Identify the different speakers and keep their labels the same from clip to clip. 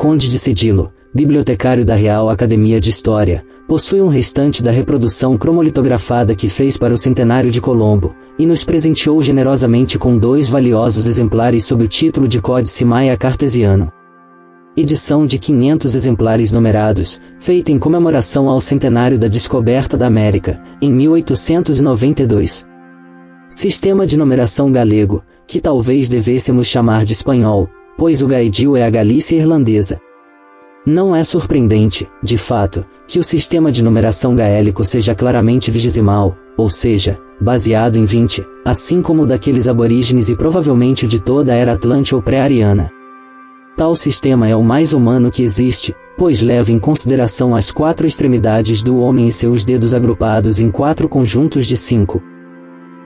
Speaker 1: Conde de Sedilo, bibliotecário da Real Academia de História, possui um restante da reprodução cromolitografada que fez para o centenário de Colombo, e nos presenteou generosamente com 2 valiosos exemplares sob o título de Códice Maia Cartesiano. Edição de 500 exemplares numerados, feita em comemoração ao centenário da descoberta da América, em 1892. Sistema de numeração galego, que talvez devêssemos chamar de espanhol, pois o gaedil é a Galícia irlandesa. Não é surpreendente, de fato, que o sistema de numeração gaélico seja claramente vigesimal, ou seja, baseado em 20, assim como o daqueles aborígenes e provavelmente o de toda a era Atlante ou pré-ariana. Tal sistema é o mais humano que existe, pois leva em consideração as 4 extremidades do homem e seus dedos agrupados em 4 conjuntos de 5.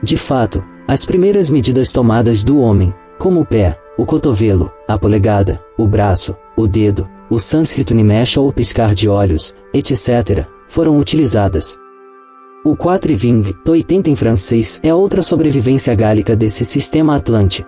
Speaker 1: De fato, as primeiras medidas tomadas do homem, como o pé, o cotovelo, a polegada, o braço, o dedo, o sânscrito nimesha ou piscar de olhos, etc., foram utilizadas. O 4 80 em francês é outra sobrevivência gálica desse sistema atlante.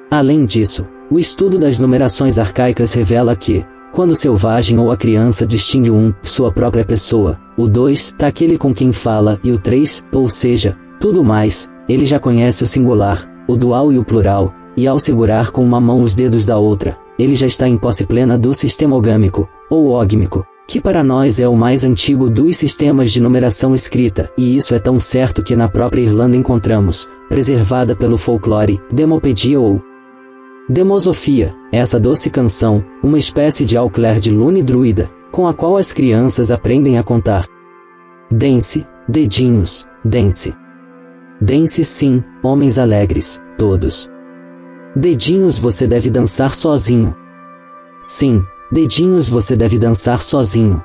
Speaker 1: Além disso, o estudo das numerações arcaicas revela que, quando o selvagem ou a criança distingue o 1, sua própria pessoa, o 2, aquele com quem fala, e o 3, ou seja, tudo mais, ele já conhece o singular, o dual e o plural, e ao segurar com uma mão os dedos da outra, ele já está em posse plena do sistema ogâmico, ou ógmico, que para nós é o mais antigo dos sistemas de numeração escrita, e isso é tão certo que na própria Irlanda encontramos, preservada pelo folclore, Demopedia ou Demosofia, essa doce canção, uma espécie de Auclair de Lune druida, com a qual as crianças aprendem a contar. Dance, dedinhos, dance. Dance sim, homens alegres, todos. Dedinhos você deve dançar sozinho. Sim, dedinhos você deve dançar sozinho.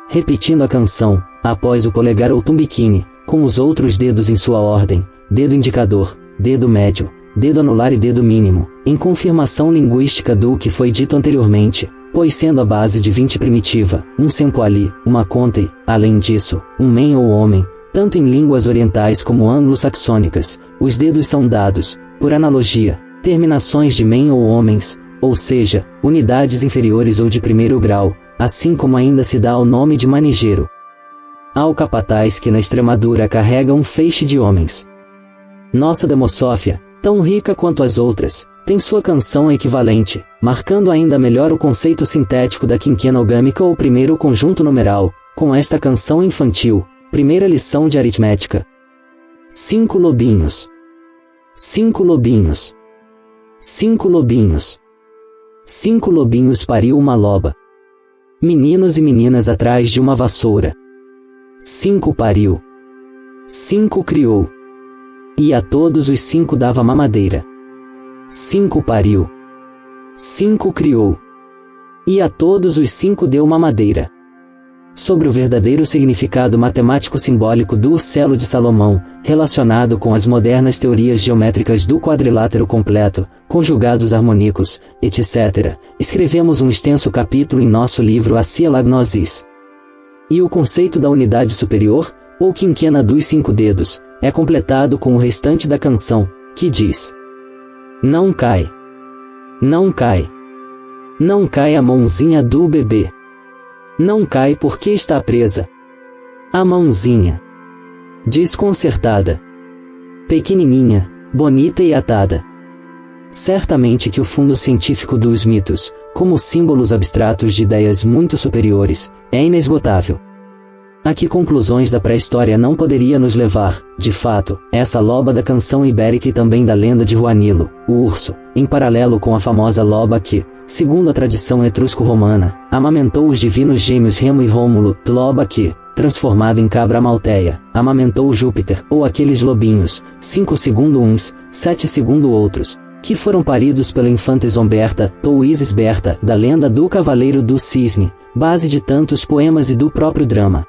Speaker 1: Repetindo a canção, após o polegar ou tumbiquine, com os outros dedos em sua ordem, dedo indicador, dedo médio, dedo anular e dedo mínimo, em confirmação linguística do que foi dito anteriormente, pois sendo a base de 20 primitiva, um sempo ali, uma conte, além disso, um men ou homem, tanto em línguas orientais como anglo-saxônicas, os dedos são dados, por analogia, terminações de men ou homens, ou seja, unidades inferiores ou de primeiro grau, assim como ainda se dá o nome de manigeiro ao capataz que na Extremadura carrega um feixe de homens. Nossa Demosófia, tão rica quanto as outras, tem sua canção equivalente, marcando ainda melhor o conceito sintético da quinquena ogâmica ou primeiro conjunto numeral, com esta canção infantil, primeira lição de aritmética. 5 lobinhos. 5 lobinhos. 5 lobinhos. 5 lobinhos pariu uma loba. Meninos e meninas atrás de uma vassoura. 5 pariu. 5 criou. E a todos os 5 dava mamadeira. 5 pariu. 5 criou. E a todos os 5 deu mamadeira. Sobre o verdadeiro significado matemático-simbólico do selo de Salomão, relacionado com as modernas teorias geométricas do quadrilátero completo, conjugados harmônicos, etc., escrevemos um extenso capítulo em nosso livro A Sílagnosis. E o conceito da unidade superior, ou quinquena dos 5 dedos, é completado com o restante da canção, que diz: não cai. Não cai. Não cai a mãozinha do bebê. Não cai porque está presa. A mãozinha. Desconcertada. Pequenininha, bonita e atada. Certamente que o fundo científico dos mitos, como símbolos abstratos de ideias muito superiores, é inesgotável. A que conclusões da pré-história não poderia nos levar, de fato, essa loba da canção ibérica e também da lenda de Juanilo, o urso, em paralelo com a famosa loba que, segundo a tradição etrusco-romana, amamentou os divinos gêmeos Remo e Rômulo, loba que, transformada em cabra malteia, amamentou Júpiter, ou aqueles lobinhos, 5 segundo uns, 7 segundo outros, que foram paridos pela infanta Zomberta, ou Isis Berta, da lenda do Cavaleiro do Cisne, base de tantos poemas e do próprio drama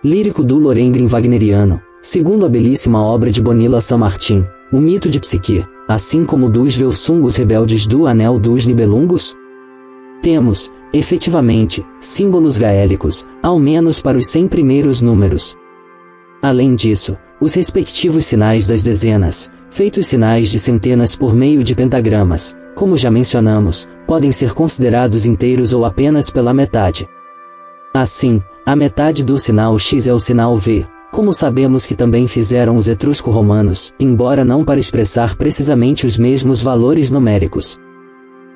Speaker 1: lírico do Lohengrin wagneriano, segundo a belíssima obra de Bonilla Sammartin, o mito de Psique, assim como dos Velsungos rebeldes do Anel dos Nibelungos? Temos, efetivamente, símbolos gaélicos, ao menos para os 100 primeiros números. Além disso, os respectivos sinais das dezenas, feitos sinais de centenas por meio de pentagramas, como já mencionamos, podem ser considerados inteiros ou apenas pela metade. Assim, a metade do sinal X é o sinal V, como sabemos que também fizeram os etrusco-romanos, embora não para expressar precisamente os mesmos valores numéricos.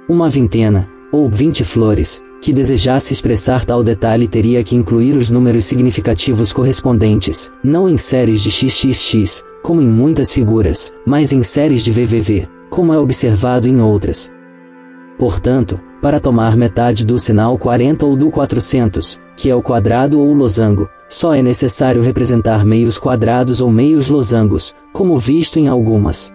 Speaker 1: Uma vintena, ou 20 flores, que desejasse expressar tal detalhe teria que incluir os números significativos correspondentes, não em séries de XXX, como em muitas figuras, mas em séries de VVV, como é observado em outras. Portanto, para tomar metade do sinal 40 ou do 400, que é o quadrado ou o losango, só é necessário representar meios quadrados ou meios losangos, como visto em algumas.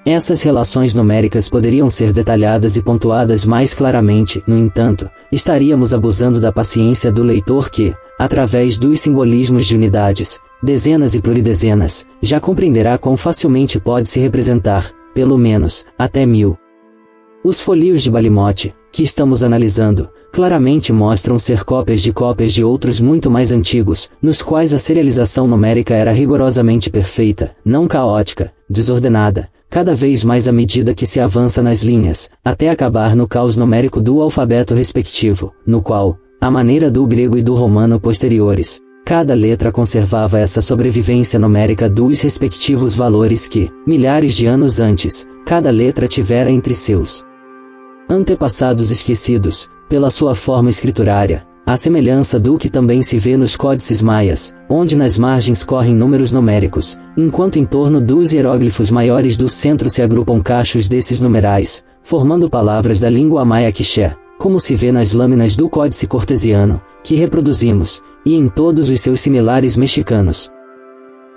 Speaker 1: Essas relações numéricas poderiam ser detalhadas e pontuadas mais claramente, no entanto, estaríamos abusando da paciência do leitor que, através dos simbolismos de unidades, dezenas e pluridezenas, já compreenderá quão facilmente pode-se representar, pelo menos, até 1000. Os folíolos de Balimote, que estamos analisando, claramente mostram ser cópias de outros muito mais antigos, nos quais a serialização numérica era rigorosamente perfeita, não caótica, desordenada, cada vez mais à medida que se avança nas linhas, até acabar no caos numérico do alfabeto respectivo, no qual, à maneira do grego e do romano posteriores, cada letra conservava essa sobrevivência numérica dos respectivos valores que, milhares de anos antes, cada letra tivera entre seus antepassados esquecidos, pela sua forma escriturária, à semelhança do que também se vê nos códices maias, onde nas margens correm números numéricos, enquanto em torno dos hieróglifos maiores do centro se agrupam cachos desses numerais, formando palavras da língua maia quiché, como se vê nas lâminas do códice cortesiano, que reproduzimos, e em todos os seus similares mexicanos.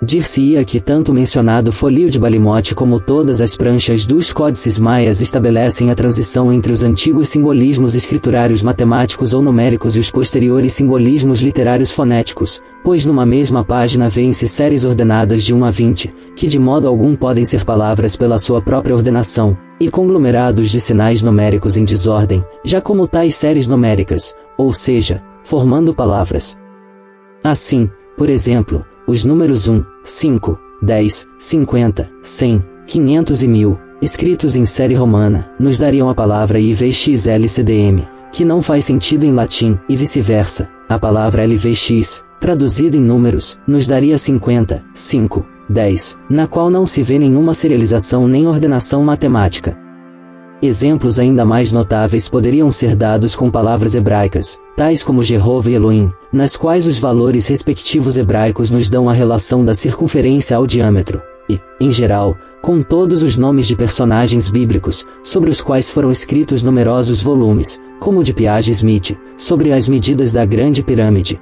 Speaker 1: Dir-se-ia que tanto mencionado folio de Balimote como todas as pranchas dos códices maias estabelecem a transição entre os antigos simbolismos escriturários matemáticos ou numéricos e os posteriores simbolismos literários fonéticos, pois numa mesma página vêem-se séries ordenadas de 1 a 20, que de modo algum podem ser palavras pela sua própria ordenação, e conglomerados de sinais numéricos em desordem, já como tais séries numéricas, ou seja, formando palavras. Assim, por exemplo, os números 1, 5, 10, 50, 100, 500 e 1000, escritos em série romana, nos dariam a palavra IVXLCDM, que não faz sentido em latim, e vice-versa. A palavra LVX, traduzida em números, nos daria 50, 5, 10, na qual não se vê nenhuma serialização nem ordenação matemática. Exemplos ainda mais notáveis poderiam ser dados com palavras hebraicas, tais como Jeová e Elohim, nas quais os valores respectivos hebraicos nos dão a relação da circunferência ao diâmetro, e, em geral, com todos os nomes de personagens bíblicos, sobre os quais foram escritos numerosos volumes, como o de Piaget Smith, sobre as medidas da Grande Pirâmide.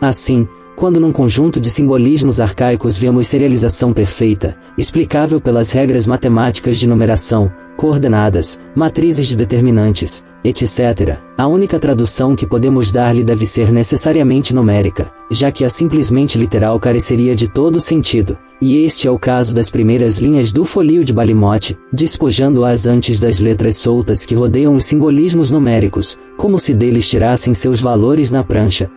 Speaker 1: Assim, quando num conjunto de simbolismos arcaicos vemos serialização perfeita, explicável pelas regras matemáticas de numeração, coordenadas, matrizes de determinantes, etc., a única tradução que podemos dar-lhe deve ser necessariamente numérica, já que a simplesmente literal careceria de todo sentido, e este é o caso das primeiras linhas do folio de Balimote, despojando-as antes das letras soltas que rodeiam os simbolismos numéricos, como se deles tirassem seus valores na prancha.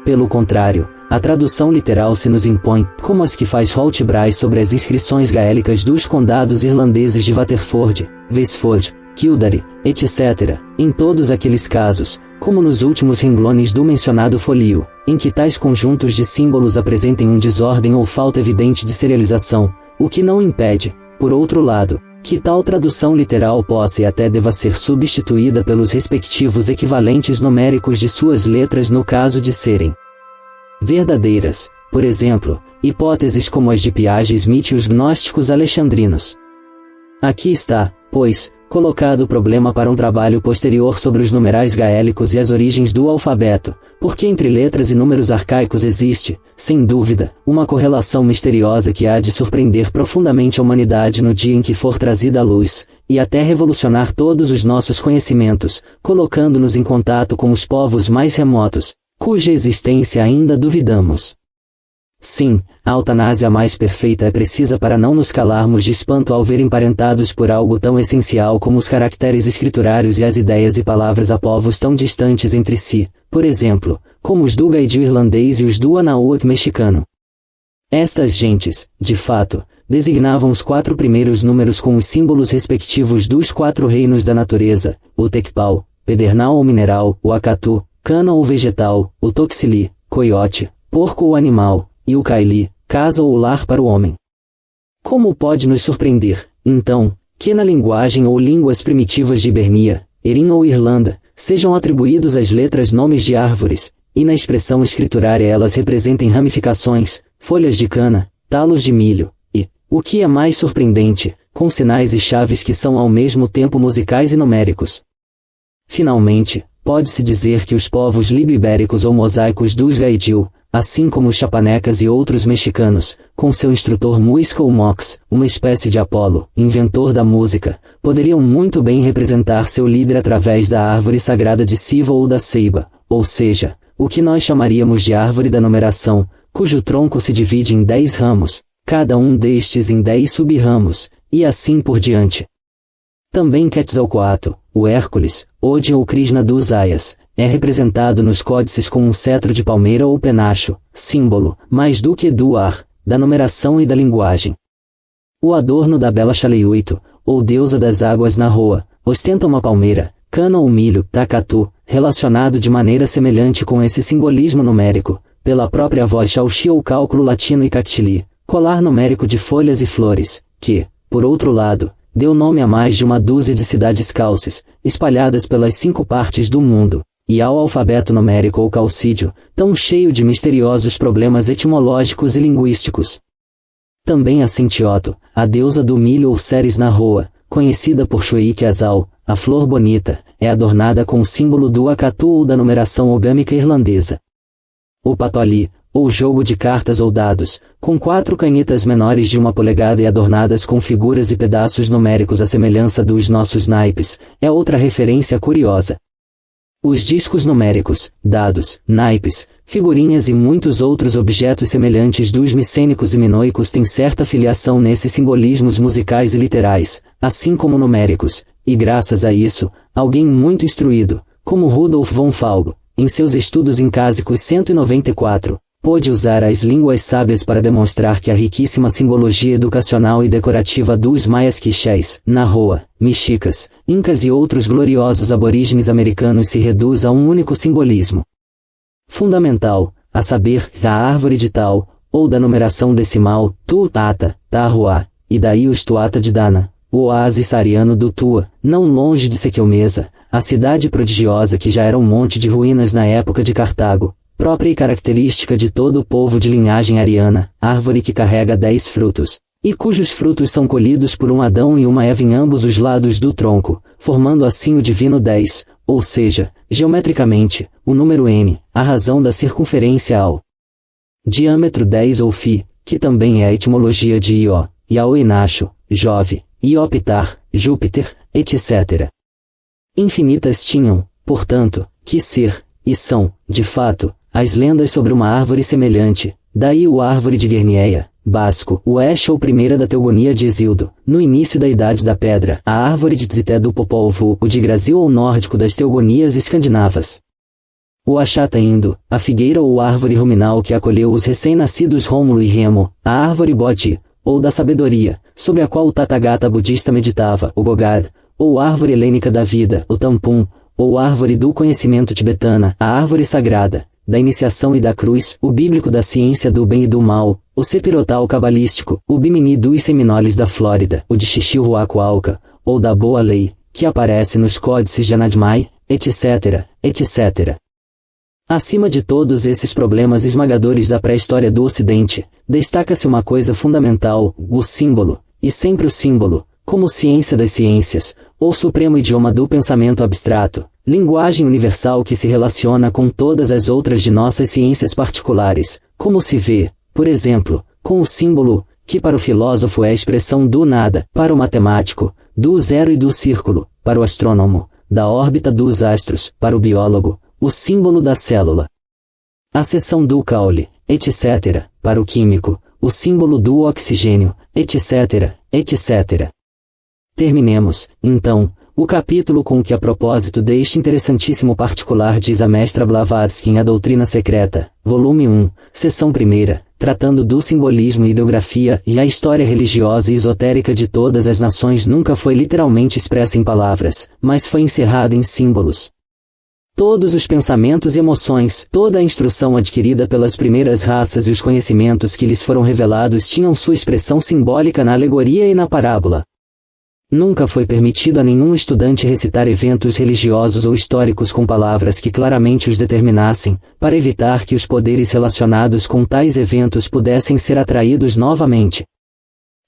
Speaker 1: Pelo contrário, a tradução literal se nos impõe, como as que faz Holt Bryce sobre as inscrições gaélicas dos condados irlandeses de Waterford, Westford, Kildare, etc., em todos aqueles casos, como nos últimos renglones do mencionado folio, em que tais conjuntos de símbolos apresentem um desordem ou falta evidente de serialização, o que não impede, por outro lado, que tal tradução literal possa e até deva ser substituída pelos respectivos equivalentes numéricos de suas letras no caso de serem verdadeiras, por exemplo, hipóteses como as de Piaget Smith e os gnósticos alexandrinos. Aqui está, pois, colocado o problema para um trabalho posterior sobre os numerais gaélicos e as origens do alfabeto, porque entre letras e números arcaicos existe, sem dúvida, uma correlação misteriosa que há de surpreender profundamente a humanidade no dia em que for trazida à luz, e até revolucionar todos os nossos conhecimentos, colocando-nos em contato com os povos mais remotos, cuja existência ainda duvidamos. Sim, a eutanásia mais perfeita é precisa para não nos calarmos de espanto ao ver emparentados por algo tão essencial como os caracteres escriturários e as ideias e palavras a povos tão distantes entre si, por exemplo, como os do gaidí irlandês e os do anahuac mexicano. Estas gentes, de fato, designavam os 4 primeiros números com os símbolos respectivos dos 4 reinos da natureza, o Tecpau, pedernal ou mineral, o Acatu, cana ou vegetal, o Toxili, coiote, porco ou animal, e o Kaili, casa ou lar para o homem. Como pode nos surpreender, então, que na linguagem ou línguas primitivas de Hibernia, Erin ou Irlanda, sejam atribuídos às letras nomes de árvores, e na expressão escriturária elas representem ramificações, folhas de cana, talos de milho, e, o que é mais surpreendente, com sinais e chaves que são ao mesmo tempo musicais e numéricos. Finalmente, pode-se dizer que os povos libo-ibéricos ou mosaicos dos Gaidjil, assim como os chapanecas e outros mexicanos, com seu instrutor Muisca ou Mox, uma espécie de Apolo, inventor da música, poderiam muito bem representar seu líder através da árvore sagrada de Siva ou da Ceiba, ou seja, o que nós chamaríamos de árvore da numeração, cujo tronco se divide em 10 ramos, cada um destes em 10 sub-ramos, e assim por diante. Também Quetzalcoatl, o Hércules, Odin ou Krishna dos Aias, é representado nos códices com um cetro de palmeira ou penacho, símbolo, mais do que do ar, da numeração e da linguagem. O adorno da bela Xaleyuito, ou deusa das águas na Roa, ostenta uma palmeira, cana ou milho, Takatu, relacionado de maneira semelhante com esse simbolismo numérico, pela própria voz Xauxi ou cálculo latino e Cactili, colar numérico de folhas e flores, que, por outro lado, deu nome a mais de uma dúzia de cidades calces, espalhadas pelas 5 partes do mundo, e ao alfabeto numérico ou calcídio, tão cheio de misteriosos problemas etimológicos e linguísticos. Também a Sintioto, a deusa do milho ou Ceres na Roa, conhecida por Chuik Azal, a flor bonita, é adornada com o símbolo do Acatu ou da numeração ogâmica irlandesa. O Patuali, ou jogo de cartas ou dados, com 4 canetas menores de 1 polegada e adornadas com figuras e pedaços numéricos à semelhança dos nossos naipes, é outra referência curiosa. Os discos numéricos, dados, naipes, figurinhas e muitos outros objetos semelhantes dos micênicos e minoicos têm certa filiação nesses simbolismos musicais e literais, assim como numéricos, e graças a isso, alguém muito instruído, como Rudolf von Falco, em seus estudos incásicos 194, pôde usar as línguas sábias para demonstrar que a riquíssima simbologia educacional e decorativa dos maias quichés, Nahoa, mexicas, incas e outros gloriosos aborígenes americanos se reduz a um único simbolismo fundamental, a saber, da árvore de tal, ou da numeração decimal, Tu-Tata, Tahuá, e daí os Tuata de Dana, o oásis ariano do Tua, não longe de Sequelmesa, a cidade prodigiosa que já era um monte de ruínas na época de Cartago, própria e característica de todo o povo de linhagem ariana, árvore que carrega 10 frutos, e cujos frutos são colhidos por um Adão e uma Eva em ambos os lados do tronco, formando assim o divino 10, ou seja, geometricamente, o número n, a razão da circunferência ao diâmetro 10 ou φ, que também é a etimologia de Ió, Yaoinacho, Jove, Iopitar, Júpiter, etc. Infinitas tinham, portanto, que ser, e são, de fato, as lendas sobre uma árvore semelhante, daí o árvore de Guernieia, basco, o Esche ou primeira da Teogonia de Exildo, no início da Idade da Pedra, a árvore de Tzité do Popol Vuh, o de Brasil ou nórdico das Teogonias escandinavas. O Achata Indo, a figueira ou árvore ruminal que acolheu os recém-nascidos Rômulo e Remo, a árvore Bodhi, ou da sabedoria, sobre a qual o Tathagata budista meditava, o Gogad, ou árvore helênica da vida, o Tampum, ou árvore do conhecimento tibetana, a árvore sagrada, da iniciação e da cruz, o bíblico da ciência do bem e do mal, o sepirotal cabalístico, o bimini dos seminoles da Flórida, o de Xixihuacualca, ou da boa lei, que aparece nos códices de Anadmai, etc., etc. Acima de todos esses problemas esmagadores da pré-história do Ocidente, destaca-se uma coisa fundamental, o símbolo, e sempre o símbolo, como ciência das ciências, ou supremo idioma do pensamento abstrato, linguagem universal que se relaciona com todas as outras de nossas ciências particulares, como se vê, por exemplo, com o símbolo, que para o filósofo é a expressão do nada, para o matemático, do zero e do círculo, para o astrônomo, da órbita dos astros, para o biólogo, o símbolo da célula. A seção do caule, etc., para o químico, o símbolo do oxigênio, etc., etc. Terminemos, então, o capítulo com que a propósito deste interessantíssimo particular diz a mestra Blavatsky em A Doutrina Secreta, volume 1, seção 1ª, tratando do simbolismo e ideografia e a história religiosa e esotérica de todas as nações nunca foi literalmente expressa em palavras, mas foi encerrada em símbolos. Todos os pensamentos e emoções, toda a instrução adquirida pelas primeiras raças e os conhecimentos que lhes foram revelados tinham sua expressão simbólica na alegoria e na parábola. Nunca foi permitido a nenhum estudante recitar eventos religiosos ou históricos com palavras que claramente os determinassem, para evitar que os poderes relacionados com tais eventos pudessem ser atraídos novamente.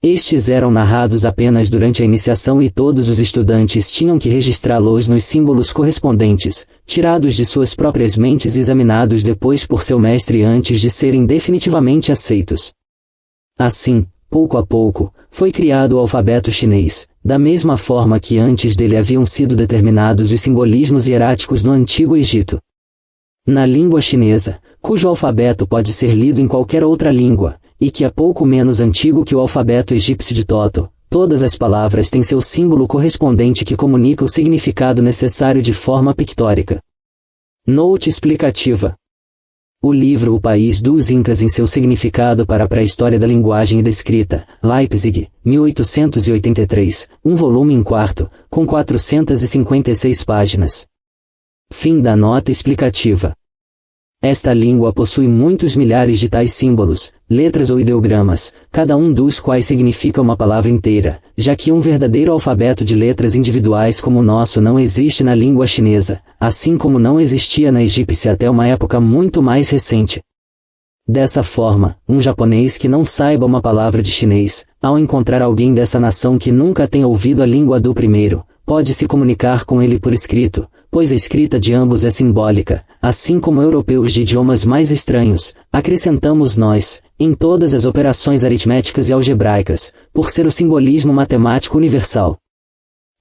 Speaker 1: Estes eram narrados apenas durante a iniciação e todos os estudantes tinham que registrá-los nos símbolos correspondentes, tirados de suas próprias mentes e examinados depois por seu mestre antes de serem definitivamente aceitos. Assim, pouco a pouco, foi criado o alfabeto chinês, da mesma forma que antes dele haviam sido determinados os simbolismos hieráticos no Antigo Egito. Na língua chinesa, cujo alfabeto pode ser lido em qualquer outra língua, e que é pouco menos antigo que o alfabeto egípcio de Toto, todas as palavras têm seu símbolo correspondente que comunica o significado necessário de forma pictórica. Note explicativa. O livro O País dos Incas em seu significado para a pré-história da linguagem e da escrita, Leipzig, 1883, um volume em quarto, com 456 páginas. Fim da nota explicativa. Esta língua possui muitos milhares de tais símbolos, letras ou ideogramas, cada um dos quais significa uma palavra inteira, já que um verdadeiro alfabeto de letras individuais como o nosso não existe na língua chinesa, assim como não existia na egípcia até uma época muito mais recente. Dessa forma, um japonês que não saiba uma palavra de chinês, ao encontrar alguém dessa nação que nunca tenha ouvido a língua do primeiro, pode se comunicar com ele por escrito, pois a escrita de ambos é simbólica, assim como europeus de idiomas mais estranhos, acrescentamos nós, em todas as operações aritméticas e algebraicas, por ser o simbolismo matemático universal.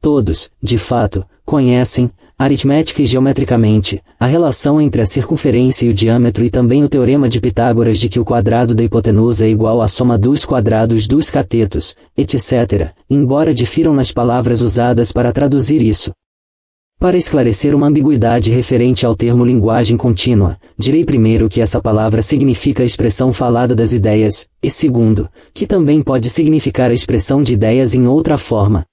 Speaker 1: Todos, de fato, conhecem, aritmética e geometricamente, a relação entre a circunferência e o diâmetro e também o teorema de Pitágoras de que o quadrado da hipotenusa é igual à soma dos quadrados dos catetos, etc., embora difiram nas palavras usadas para traduzir isso. Para esclarecer uma ambiguidade referente ao termo linguagem contínua, direi primeiro que essa palavra significa a expressão falada das ideias, e segundo, que também pode significar a expressão de ideias em outra forma.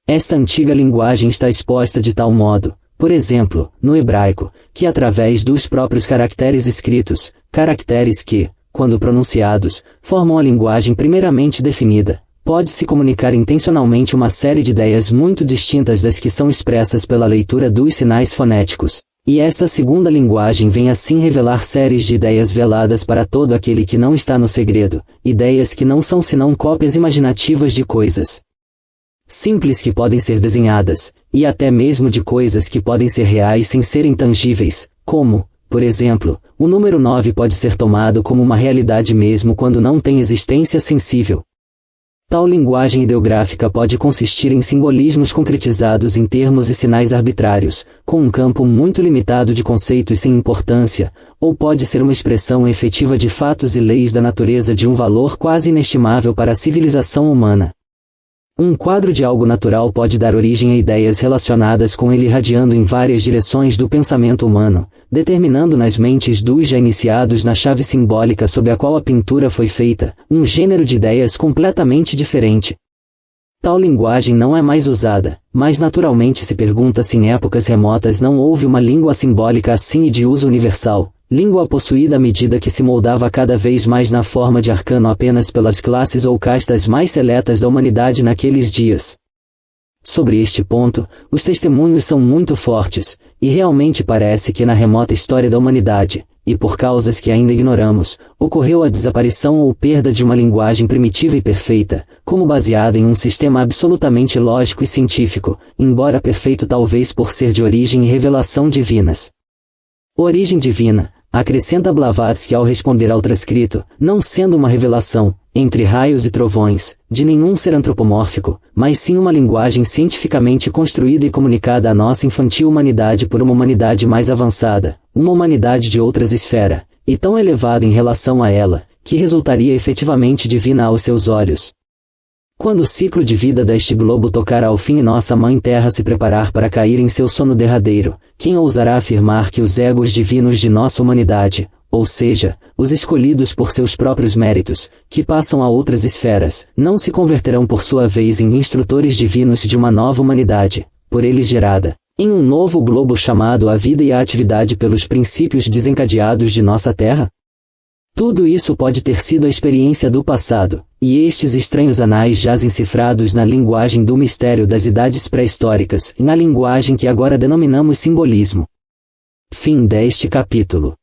Speaker 1: Esta antiga linguagem está exposta de tal modo, por exemplo, no hebraico, que através dos próprios caracteres escritos, caracteres que, quando pronunciados, formam a linguagem primeiramente definida, pode-se comunicar intencionalmente uma série de ideias muito distintas das que são expressas pela leitura dos sinais fonéticos, e esta segunda linguagem vem assim revelar séries de ideias veladas para todo aquele que não está no segredo, ideias que não são senão cópias imaginativas de coisas simples que podem ser desenhadas, e até mesmo de coisas que podem ser reais sem serem tangíveis, como, por exemplo, o número 9 pode ser tomado como uma realidade mesmo quando não tem existência sensível. Tal linguagem ideográfica pode consistir em simbolismos concretizados em termos e sinais arbitrários, com um campo muito limitado de conceitos sem importância, ou pode ser uma expressão efetiva de fatos e leis da natureza de um valor quase inestimável para a civilização humana. Um quadro de algo natural pode dar origem a ideias relacionadas com ele irradiando em várias direções do pensamento humano, determinando nas mentes dos já iniciados na chave simbólica sob a qual a pintura foi feita, um gênero de ideias completamente diferente. Tal linguagem não é mais usada, mas naturalmente se pergunta se em épocas remotas não houve uma língua simbólica assim e de uso universal, língua possuída à medida que se moldava cada vez mais na forma de arcano apenas pelas classes ou castas mais seletas da humanidade naqueles dias. Sobre este ponto, os testemunhos são muito fortes, e realmente parece que na remota história da humanidade, e por causas que ainda ignoramos, ocorreu a desaparição ou perda de uma linguagem primitiva e perfeita, como baseada em um sistema absolutamente lógico e científico, embora perfeito talvez por ser de origem e revelação divinas. Origem divina, acrescenta Blavatsky ao responder ao transcrito, não sendo uma revelação, entre raios e trovões, de nenhum ser antropomórfico, mas sim uma linguagem cientificamente construída e comunicada à nossa infantil humanidade por uma humanidade mais avançada, uma humanidade de outras esfera, e tão elevada em relação a ela, que resultaria efetivamente divina aos seus olhos. Quando o ciclo de vida deste globo tocar ao fim e nossa Mãe Terra se preparar para cair em seu sono derradeiro, quem ousará afirmar que os egos divinos de nossa humanidade, ou seja, os escolhidos por seus próprios méritos, que passam a outras esferas, não se converterão por sua vez em instrutores divinos de uma nova humanidade, por eles gerada, em um novo globo chamado a vida e a atividade pelos princípios desencadeados de nossa Terra? Tudo isso pode ter sido a experiência do passado, e estes estranhos anais jazem cifrados na linguagem do mistério das idades pré-históricas e na linguagem que agora denominamos simbolismo. Fim deste capítulo.